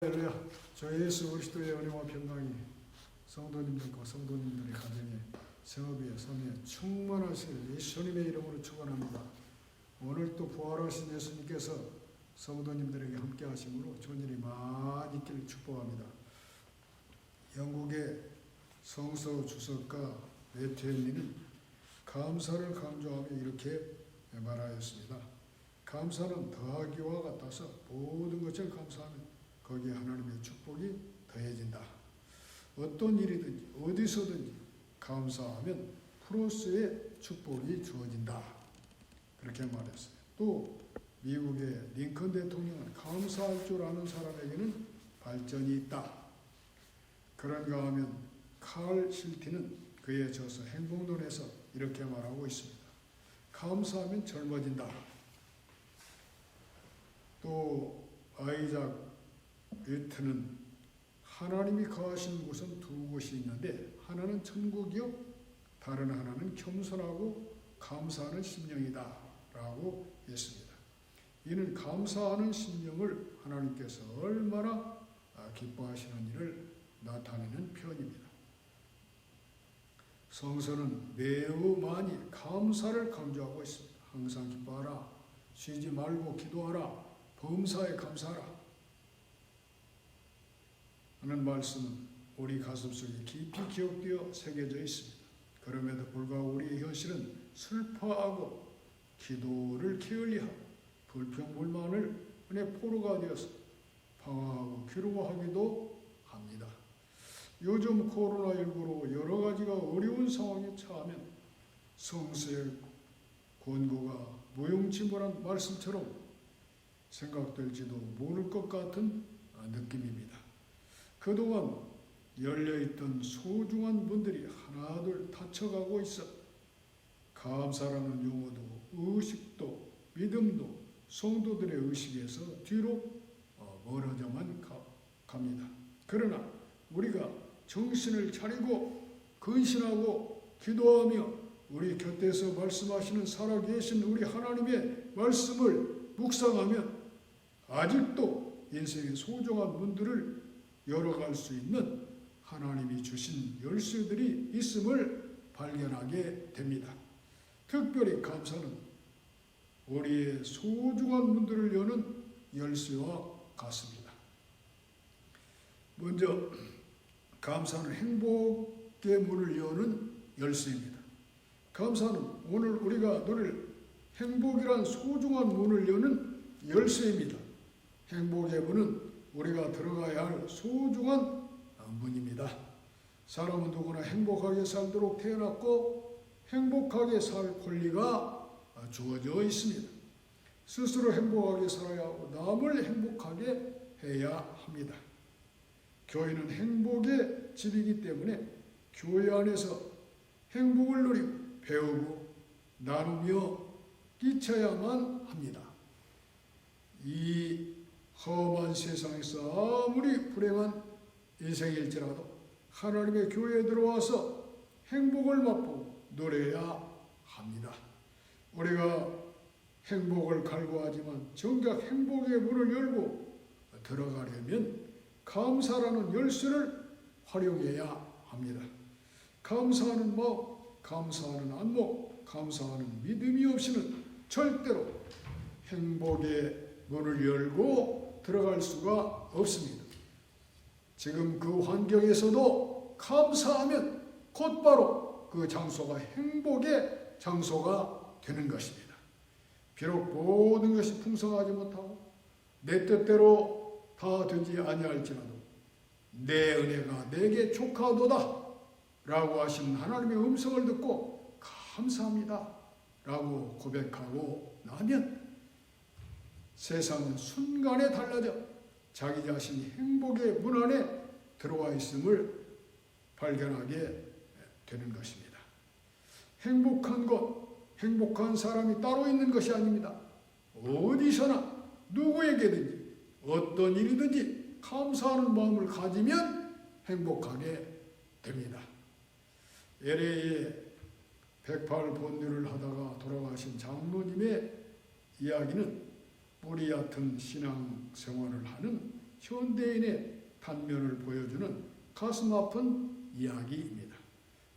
할렐루야. 주 예수 그리스도의 은혜와 평강이 성도님들과 성도님들의 가정에 성업에 삶에 충만하실 예수님의 이름으로 축원합니다. 오늘 또 부활하신 예수님께서 성도님들에게 함께 하심으로 좋은 일이 많이 있기를 축복합니다. 영국의 성서 주석가 매튜 감사를 강조하며 이렇게 말하였습니다. 감사는 더하기와 같아서 모든 것을 감사하면 거기에 하나님의 축복이 더해진다. 어떤 일이든지 어디서든지 감사하면 플러스의 축복이 주어진다. 그렇게 말했어요. 또 미국의 링컨 대통령은 감사할 줄 아는 사람에게는 발전이 있다. 그런가 하면 칼 실티는 그의 저서 행복론에서 이렇게 말하고 있습니다. 감사하면 젊어진다. 또 아이작 뉴턴은 하나님이 거하시는 곳은 두 곳이 있는데 하나는 천국이요 다른 하나는 겸손하고 감사하는 심령이다 라고 했습니다. 이는 감사하는 심령을 하나님께서 얼마나 기뻐하시는 일을 나타내는 표현입니다. 성서는 매우 많이 감사를 강조하고 있습니다. 항상 기뻐하라, 쉬지 말고 기도하라, 범사에 감사하라 하는 말씀은 우리 가슴속에 깊이 기억되어 새겨져 있습니다. 그럼에도 불구하고 우리의 현실은 슬퍼하고 기도를 게을리하고 불평불만을 은혜 포로가 되어서 방황하고 괴로워하기도 합니다. 요즘 코로나19로 여러 가지가 어려운 상황에 처하면 성서의 권고가 무용지물한 말씀처럼 생각될지도 모를 것 같은 느낌입니다. 그동안 열려있던 소중한 문들이 하나둘 닫혀가고 있어 감사라는 용어도 의식도 믿음도 성도들의 의식에서 뒤로 멀어져만 갑니다. 그러나 우리가 정신을 차리고 근신하고 기도하며 우리 곁에서 말씀하시는 살아계신 우리 하나님의 말씀을 묵상하면 아직도 인생의 소중한 문들을 열어갈 수 있는 하나님이 주신 열쇠들이 있음을 발견하게 됩니다. 특별히 감사는 우리의 소중한 문들을 여는 열쇠와 같습니다. 먼저 감사는 행복의 문을 여는 열쇠입니다. 감사는 오늘 우리가 누릴 행복이란 소중한 문을 여는 열쇠입니다. 행복의 문은 우리가 들어가야 할 소중한 문입니다. 사람은 누구나 행복하게 살도록 태어났고 행복하게 살 권리가 주어져 있습니다. 스스로 행복하게 살아야 하고 남을 행복하게 해야 합니다. 교회는 행복의 집이기 때문에 교회 안에서 행복을 누리고 배우고 나누며 끼쳐야만 합니다. 이 험한 세상에서 아무리 불행한 인생일지라도 하나님의 교회에 들어와서 행복을 맛보고 누려야 합니다. 우리가 행복을 갈구하지만 정작 행복의 문을 열고 들어가려면 감사라는 열쇠를 활용해야 합니다. 감사하는 마음, 감사하는 안목, 감사하는 믿음이 없이는 절대로 행복의 문을 열고 들어갈 수가 없습니다. 지금 그 환경에서도 감사하면 곧바로 그 장소가 행복의 장소가 되는 것입니다. 비록 모든 것이 풍성하지 못하고 내 뜻대로 다 되지 아니할지라도 내 은혜가 내게 족하도다 라고 하시는 하나님의 음성을 듣고 감사합니다 라고 고백하고 나면 세상은 순간에 달라져 자기 자신이 행복의 문 안에 들어와 있음을 발견하게 되는 것입니다. 행복한 것, 행복한 사람이 따로 있는 것이 아닙니다. 어디서나 누구에게든지 어떤 일이든지 감사하는 마음을 가지면 행복하게 됩니다. LA에 108번뇌를 하다가 돌아가신 장로님의 이야기는 뿌리 얕은 신앙생활을 하는 현대인의 단면을 보여주는 가슴 아픈 이야기입니다.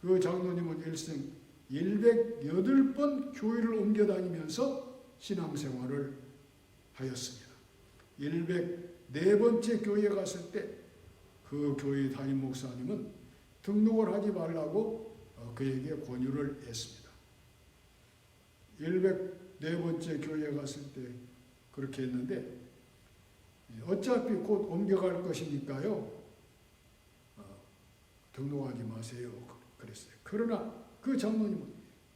그 장로님은 일생 108번 교회를 옮겨 다니면서 신앙생활을 하였습니다. 104번째 교회에 갔을 때 그 교회 담임 목사님은 등록을 하지 말라고 그에게 권유를 했습니다. 104번째 교회에 갔을 때 그렇게 했는데 어차피 곧 옮겨갈 것이니까요. 등록하지 마세요. 그랬어요. 그러나 그 장로님은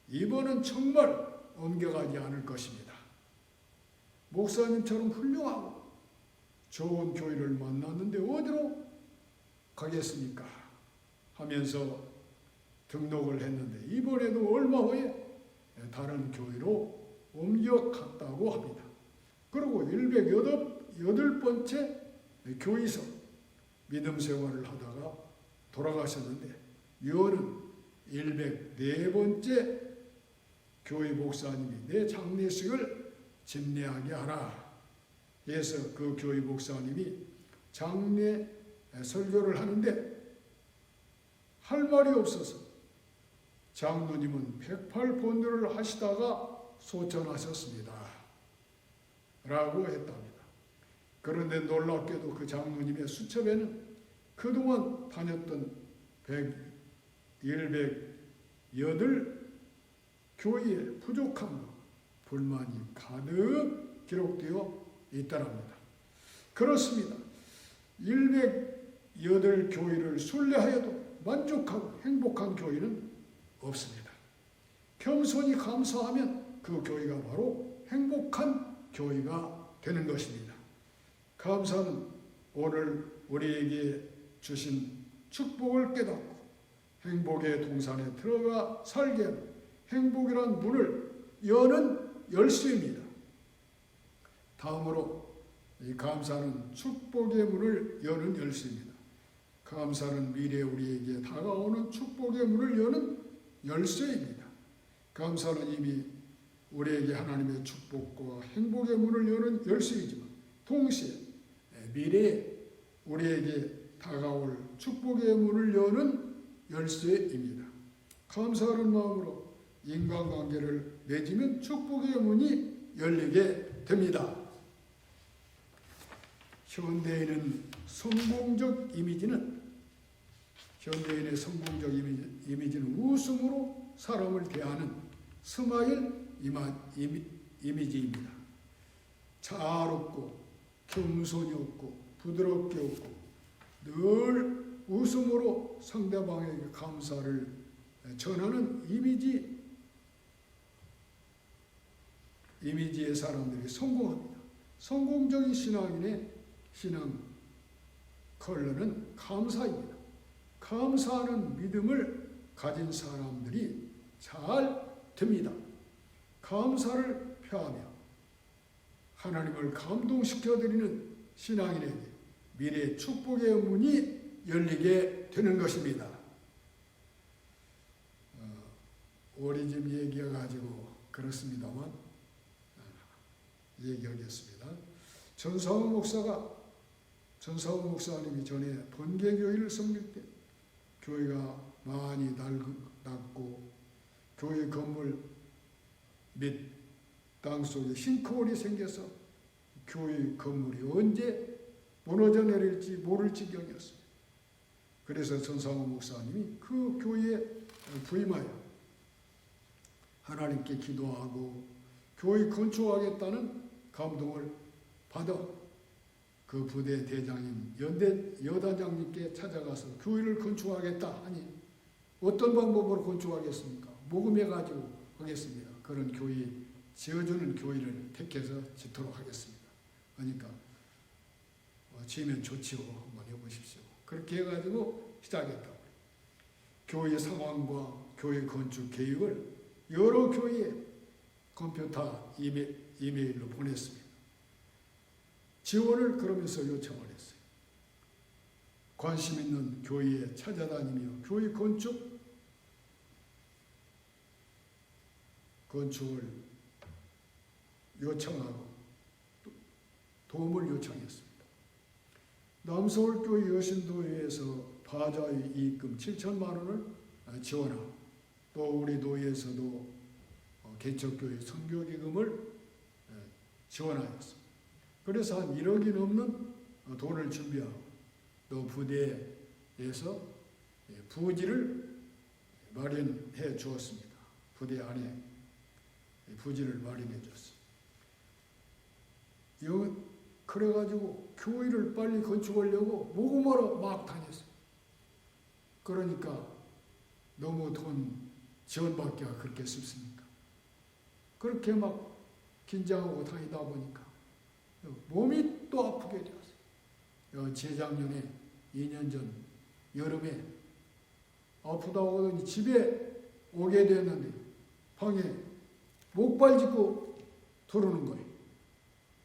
이번은 정말 옮겨가지 않을 것입니다. 목사님처럼 훌륭하고 좋은 교회를 만났는데 어디로 가겠습니까? 하면서 등록을 했는데 이번에도 얼마 후에 다른 교회로 옮겨갔다고 합니다. 그리고 108번째 교회에서 믿음 생활을 하다가 돌아가셨는데 여는 104번째 교회 목사님이 내 장례식을 집례하게 하라 해서 그 교회 목사님이 장례 설교를 하는데 할 말이 없어서 장로님은 108번들을 하시다가 소천하셨습니다. 라고 했답니다. 그런데 놀랍게도 그 장로님의 수첩에는 그동안 다녔던 108 교회의 부족함과 불만이 가득 기록되어 있다랍니다. 그렇습니다. 108 교회를 순례하여도 만족하고 행복한 교회는 없습니다. 겸손히 감사하면 그 교회가 바로 행복한 교회가 되는 것입니다. 감사는 오늘 우리에게 주신 축복을 깨닫고 행복의 동산에 들어가 살게 하는 행복이란 문을 여는 열쇠입니다. 다음으로 이 감사는 축복의 문을 여는 열쇠입니다. 감사는 미래에 우리에게 다가오는 축복의 문을 여는 열쇠입니다. 감사는 이미 우리에게 하나님의 축복과 행복의 문을 여는 열쇠이지만 동시에 미래에 우리에게 다가올 축복의 문을 여는 열쇠입니다. 감사하는 마음으로 인간관계를 맺으면 축복의 문이 열리게 됩니다. 현대인의 성공적 이미지는 웃음으로 사람을 대하는 스마일 이미지입니다. 잘 웃고 겸손히 웃고 부드럽게 웃고 늘 웃음으로 상대방에게 감사를 전하는 이미지의 사람들이 성공합니다. 성공적인 신앙인의 신앙 컬러는 감사입니다. 감사하는 믿음을 가진 사람들이 잘 됩니다. 감사를 표하며 하나님을 감동시켜드리는 신앙인에게 미래의 축복의 문이 열리게 되는 것입니다. 어린이집 얘기해가지고 그렇습니다만 얘기하겠습니다. 전사훈 목사님이 전에 번개교회를 섬길 때 교회가 많이 낡고 교회 건물 및 땅속에 싱크홀이 생겨서 교회 건물이 언제 무너져 내릴지 모를 지경이었습니다. 그래서 전사훈 목사님이 그 교회에 부임하여 하나님께 기도하고 교회 건축하겠다는 감동을 받아 그 부대 대장인 여단장님께 찾아가서 교회를 건축하겠다 하니 어떤 방법으로 건축하겠습니까? 모금해가지고 하겠습니다. 그런 교회, 지어주는 교회를 택해서 짓도록 하겠습니다. 그러니까 지으면 좋지요. 한번 해보십시오. 그렇게 해가지고 시작했다고. 교회 상황과 교회 건축 계획을 여러 교회에 컴퓨터 이메일로 보냈습니다. 지원을 그러면서 요청을 했어요. 관심 있는 교회에 찾아다니며 교회 건축을 요청하고 도움을 요청했습니다. 남서울교회 여신도회에서 바자의 이익금 7천만 원을 지원하고 또 우리 도회에서도 개척교회 선교기금을 지원하였습니다. 그래서 한 1억이 넘는 돈을 준비하고 또 부대에서 부지를 마련해 주었습니다. 부대 안에 부지를 마련해 줬습니다. 그래가지고 교회를 빨리 건축하려고 모금하러 막 다녔어요. 그러니까 너무 돈 지원받기가 그렇게 쉽습니까? 그렇게 막 긴장하고 다니다 보니까 몸이 또 아프게 되었어요. 재작년에 2년 전 여름에 아프다고 하더니 집에 오게 됐는데 방에 목발 짚고 들어오는 거예요.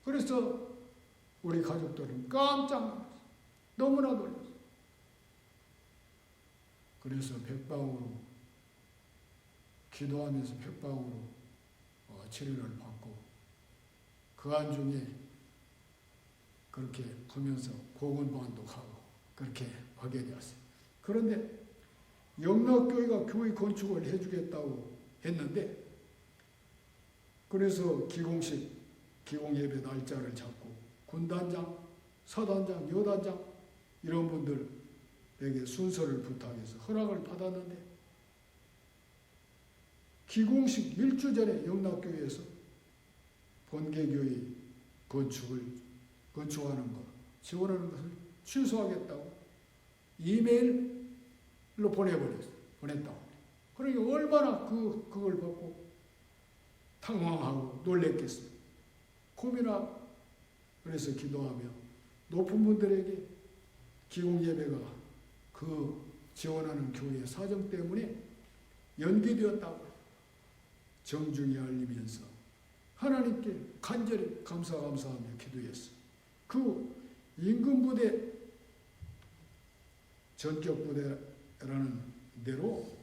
그래서 우리 가족들은 깜짝 놀랐어요. 너무나 놀랐어요. 그래서 백방으로 기도하면서 백방으로 치료를 받고 그 안중에 그렇게 보면서 고군반도 가고 그렇게 하게 되었어요. 그런데 영락교회가 교회 건축을 해주겠다고 했는데 그래서 기공예배 날짜를 잡고 군단장, 서단장, 여단장 이런 분들에게 순서를 부탁해서 허락을 받았는데 기공식 1주 전에 영락교회에서 본계교회 건축하는 것, 지원하는 것을 취소하겠다고 이메일로 보냈다고. 그러니까 얼마나 그걸 받고 당황하고 놀랬겠어요. 고민하고 그래서 기도하며 높은 분들에게 기공예배가 그 지원하는 교회의 사정 때문에 연기되었다고 정중히 알리면서 하나님께 간절히 감사하며 기도했어요. 그 임금부대 전격부대라는 데로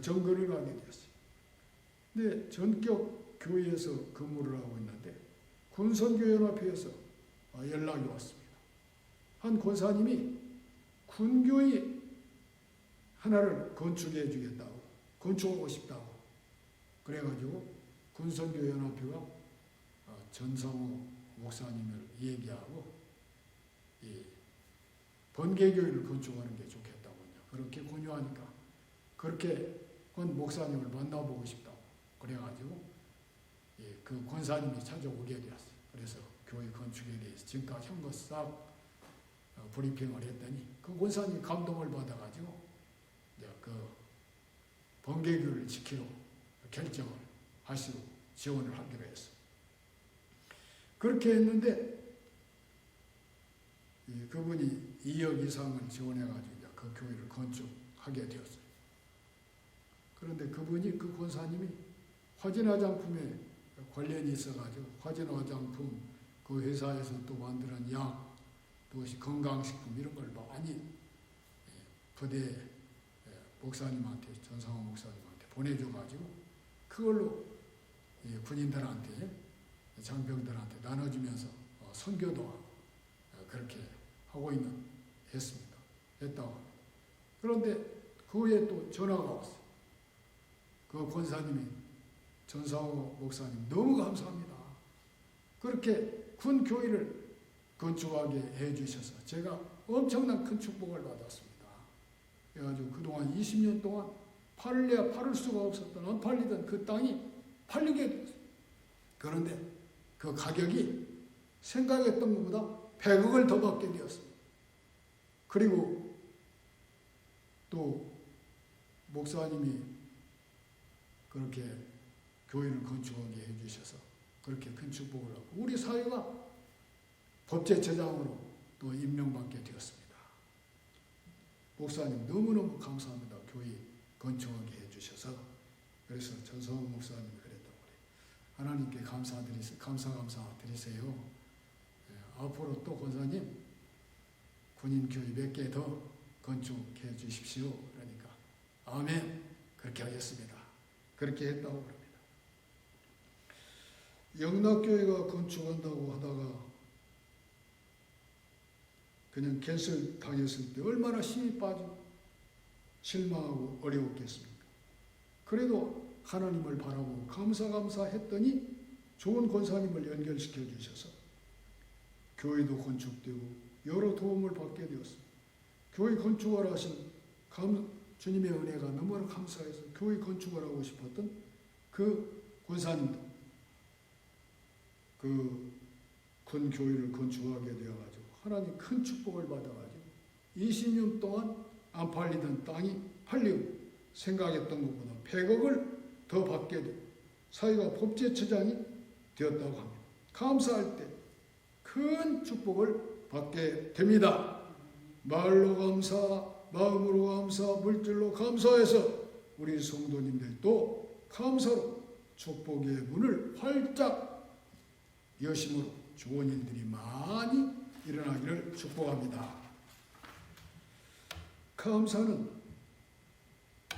정거를 가게 되었어요. 근데 전격교회에서 근무를 하고 있는데 군선교연합회에서 연락이 왔습니다. 한 권사님이 군교회 하나를 건축해 주겠다고, 건축하고 싶다고 그래가지고 군선교연합회가 전성호 목사님을 얘기하고 번개교회를 건축하는 게 좋겠다고 그렇게 권유하니까 그렇게 한 목사님을 만나보고 싶다고 그래가지고 그 권사님이 찾아오게 되었어요. 그래서 교회 건축에 대해서 지금까지 한 것 싹 브리핑을 했더니 그 권사님이 감동을 받아가지고 그 번개교회를 지키러 결정을 하시고 지원을 하기로 했어요. 그렇게 했는데 그분이 2억 이상을 지원해가지고 그 교회를 건축하게 되었어요. 그런데 그분이 그 권사님이 화진 화장품에 관련이 있어가지고 화진 화장품 그 회사에서 또 만드는 약, 또 건강식품 이런 걸 많이 부대 목사님한테 전상호 목사님한테 보내줘가지고 그걸로 군인들한테 장병들한테 나눠주면서 선교도 하고 그렇게 하고 했다고. 그런데 그 후에 또 전화가 왔어요. 그 권사님이 전상호 목사님 너무 감사합니다. 그렇게 군 교회를 건축하게 해주셔서 제가 엄청난 큰 축복을 받았습니다. 그래가지고 그동안 20년 동안 팔을래야 팔을 수가 없었던 안 팔리던 그 땅이 팔리게 됐어요. 그런데 그 가격이 생각했던 것보다 100억을 더 받게 되었습니다. 그리고 또 목사님이 그렇게 교회를 건축하게 해주셔서 그렇게 큰 축복을 하고 우리 사회가 법제처장으로 또 임명받게 되었습니다. 목사님 너무너무 감사합니다. 교회 건축하게 해주셔서. 그래서 전성호 목사님이 그랬다고 그래요. 하나님께 감사드리세요. 앞으로 또 권사님 군인교회 몇 개 더 건축해 주십시오. 그러니까 아멘 그렇게 하겠습니다. 그렇게 했다고 합니다. 영락교회가 건축한다고 하다가 그냥 캔슬 당했을 때 얼마나 힘이 빠지고 실망하고 어려웠겠습니까? 그래도 하나님을 바라보고 감사했더니 좋은 권사님을 연결시켜 주셔서 교회도 건축되고 여러 도움을 받게 되었습니다. 교회 건축을 하신 주님의 은혜가 너무나 감사해서 교회 건축을 하고 싶었던 그 권사님도 그 군 교회를 건축하게 되어가지고 하나님 큰 축복을 받아가지고 20년 동안 안 팔리던 땅이 팔리고 생각했던 것보다 100억을 더 받게 되고 사회가 법제처장이 되었다고 합니다. 감사할 때 큰 축복을 받게 됩니다. 말로 감사, 마음으로 감사, 물질로 감사해서 우리 성도님들도 감사로 축복의 문을 활짝 여심으로 좋은 일들이 많이 일어나기를 축복합니다. 감사는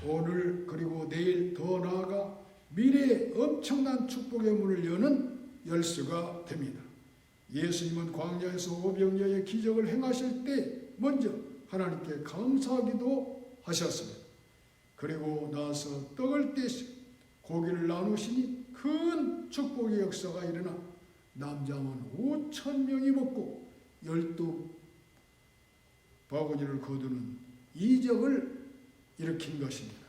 오늘 그리고 내일 더 나아가 미래에 엄청난 축복의 문을 여는 열쇠가 됩니다. 예수님은 광야에서 오병이어의 기적을 행하실 때 먼저 하나님께 감사하기도 하셨습니다. 그리고 나서 떡을 떼시고 고기를 나누시니 큰 축복의 역사가 일어나 남자만 5,000명이 먹고 12바구니를 거두는 이적을 일으킨 것입니다.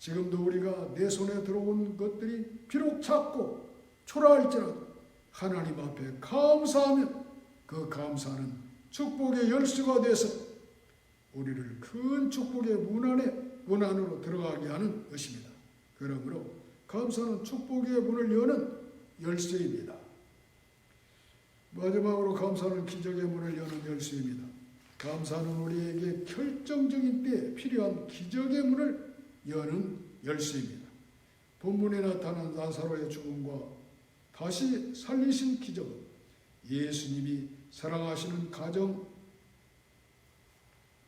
지금도 우리가 내 손에 들어온 것들이 비록 작고 초라할지라도 하나님 앞에 감사하면 그 감사는 축복의 열쇠가 돼서 우리를 큰 축복의 문 안으로 들어가게 하는 것입니다. 그러므로 감사는 축복의 문을 여는 열쇠입니다. 마지막으로 감사는 기적의 문을 여는 열쇠입니다. 감사는 우리에게 결정적인 때에 필요한 기적의 문을 여는 열쇠입니다. 본문에 나타난 나사로의 죽음과 다시 살리신 기적은 예수님이 사랑하시는 가정,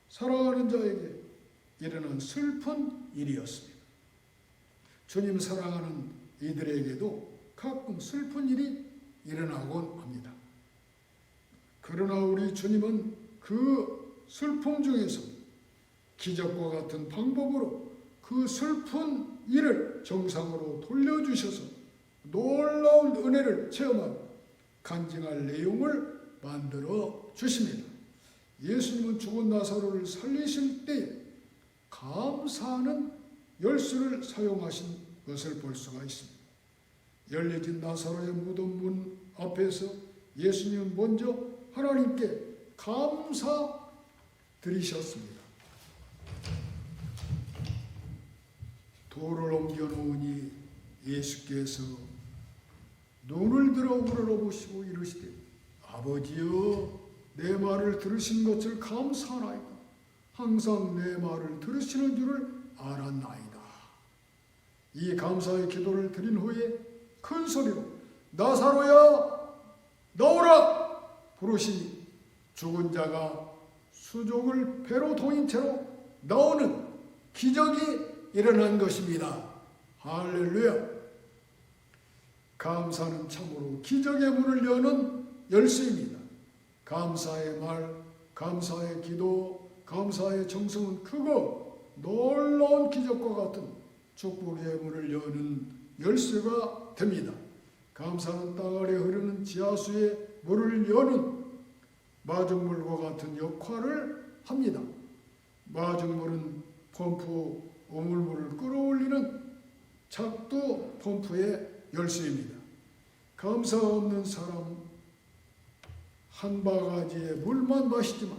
사랑하는 자에게 일어난 슬픈 일이었습니다. 주님 사랑하는 이들에게도 가끔 슬픈 일이 일어나곤 합니다. 그러나 우리 주님은 그 슬픔 중에서 기적과 같은 방법으로 그 슬픈 일을 정상으로 돌려주셔서 놀라운 은혜를 체험하고 간증할 내용을 만들어 주십니다. 예수님은 죽은 나사로를 살리실 때 감사하는 열쇠를 사용하신 것을 볼 수가 있습니다. 열려진 나사로의 무덤 문 앞에서 예수님은 먼저 하나님께 감사드리셨습니다. 돌을 옮겨 놓으니 예수께서 눈을 들어 우러러보시고 이르시되 아버지여 내 말을 들으신 것을 감사하나이다. 항상 내 말을 들으시는 줄을 알았나이다. 이 감사의 기도를 드린 후에 큰 소리로 나사로야 나오라 부르시니 죽은 자가 수족을 배로 동인 채로 나오는 기적이 일어난 것입니다. 할렐루야. 감사는 참으로 기적의 문을 여는 열쇠입니다. 감사의 말, 감사의 기도, 감사의 정성은 크고 놀라운 기적과 같은 축복의 문을 여는 열쇠가 됩니다. 감사는 땅 아래 흐르는 지하수의 물을 여는 마중물과 같은 역할을 합니다. 마중물은 펌프 오물물을 끌어올리는 작두 펌프의 열쇠입니다. 감사 없는 사람은 한 바가지의 물만 마시지만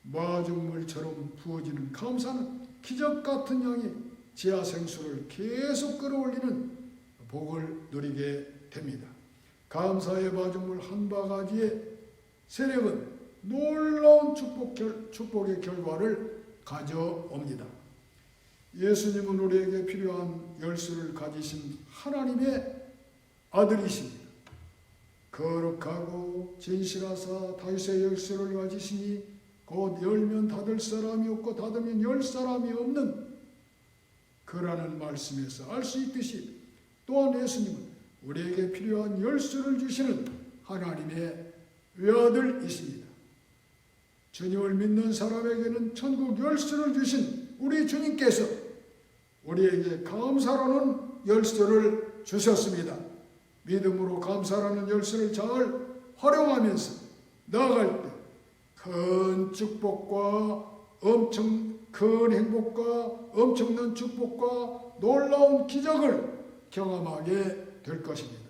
마중물처럼 부어지는 감사는 기적 같은 양의 지하 생수를 계속 끌어올리는 복을 누리게 됩니다. 감사의 마중물 한 바가지의 세력은 놀라운 축복의 결과를 가져옵니다. 예수님은 우리에게 필요한 열쇠를 가지신 하나님의 아들이십니다. 거룩하고 진실하사 다윗의 열쇠를 가지시니 곧 열면 닫을 사람이 없고 닫으면 열 사람이 없는 그라는 말씀에서 알 수 있듯이 또한 예수님은 우리에게 필요한 열쇠를 주시는 하나님의 외아들이십니다. 주님을 믿는 사람에게는 천국 열쇠를 주신 우리 주님께서 우리에게 감사라는 열쇠를 주셨습니다. 믿음으로 감사라는 열쇠를 잘 활용하면서 나아갈 때 큰 축복과 큰 행복과 엄청난 축복과 놀라운 기적을 경험하게 될 것입니다.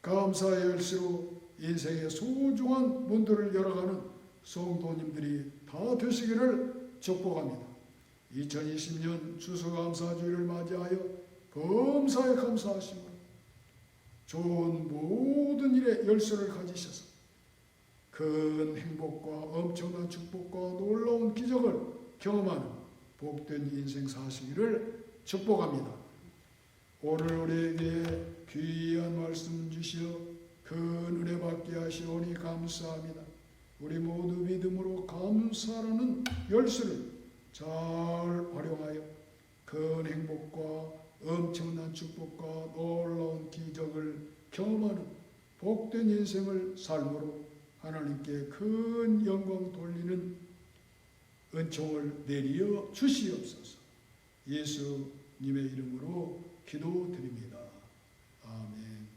감사의 열쇠로 인생의 소중한 문들을 열어가는 성도님들이 다 되시기를 축복합니다. 2020년 추수감사주의를 맞이하여 범사에 감사하시고 좋은 모든 일에 열쇠를 가지셔서 큰 행복과 엄청난 축복과 놀라운 기적을 경험하는 복된 인생 사시기를 축복합니다. 오늘 우리에게 귀한 말씀 주시어 큰 은혜 받게 하시오니 감사합니다. 우리 모두 믿음으로 감사라는 열쇠를 잘 활용하여 큰 행복과 엄청난 축복과 놀라운 기적을 경험하는 복된 인생을 삶으로 하나님께 큰 영광 돌리는 은총을 내리어 주시옵소서. 예수님의 이름으로 기도드립니다. 아멘.